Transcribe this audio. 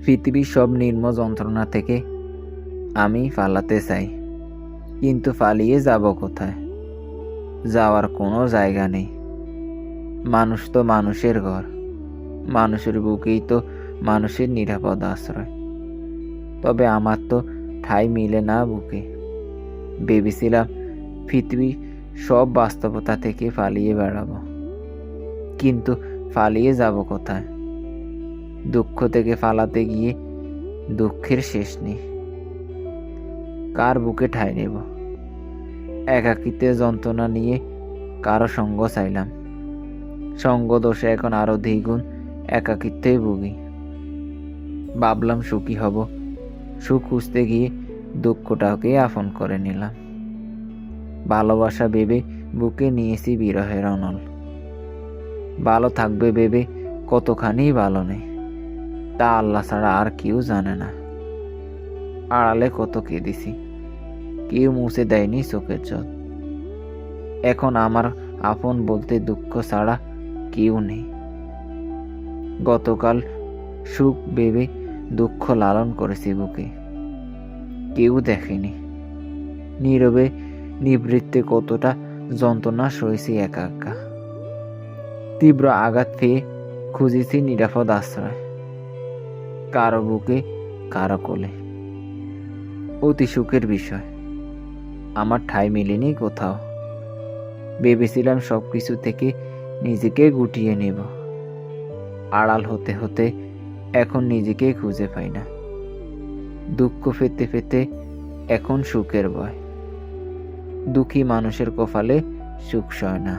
পৃথিবীর সব নির্মম যন্ত্রণা থেকে আমি পালাতে চাই, কিন্তু পালিয়ে যাব কোথায়? যাওয়ার কোনো জায়গা নেই। মানুষ তো মানুষের ঘর, মানুষের বুকেই তো মানুষের নিরাপদ আশ্রয়। তবে আমার তো ঠাঁই মিলে না বুকে। ভেবেছিলাম পৃথিবী সব বাস্তবতা থেকে পালিয়ে বেড়াবো, কিন্তু পালিয়ে যাব কোথায়? দুঃখ থেকে পালাতে গিয়ে দুঃখের শেষ নেই। কার বুকে ঠাঁই নেব? একাকিত্বের যন্ত্রণা নিয়ে কারো সঙ্গ চাইলাম। সঙ্গ দোষে এখন আরো দ্বিগুণ একাকিত্বে ভুগি। ভাবলাম সুখী হব, সুখ খুঁজতে গিয়ে দুঃখটাকে আপন করে নিলাম। ভালোবাসা ভেবে বুকে নিয়েছি বিরহের অনল। ভালো থাকবে ভেবে কতখানি ভালো নেই, তা আল্লাহ ছাড়া আর কেউ জানে না। আড়ালে কত কেঁদেছি, কেউ মুছে দেয়নি চোখের জল। এখন আমার আপন বলতে দুঃখ ছাড়া কেউ নেই। গতকাল সুখ ভেবে দুঃখ লালন করেছি বুকে, কেউ দেখেনি। নীরবে নিবৃত্তে কতটা যন্ত্রণা সয়েছি একা একা। তীব্র আঘাত পেয়ে খুঁজেছি নিরাপদ আশ্রয়, কারো বুকে কারো কোলে। অতি সুখের বিষয়, আমার ঠাঁই মেলেনি কোথাও। ভেবেছিলাম সবকিছু থেকে নিজেকে গুটিয়ে নেব। আড়াল হতে হতে এখন নিজেকে খুঁজে পাই না। দুঃখ পেতে পেতে এখন সুখের ভয়। দুঃখী মানুষের কপালে সুখ সয় না।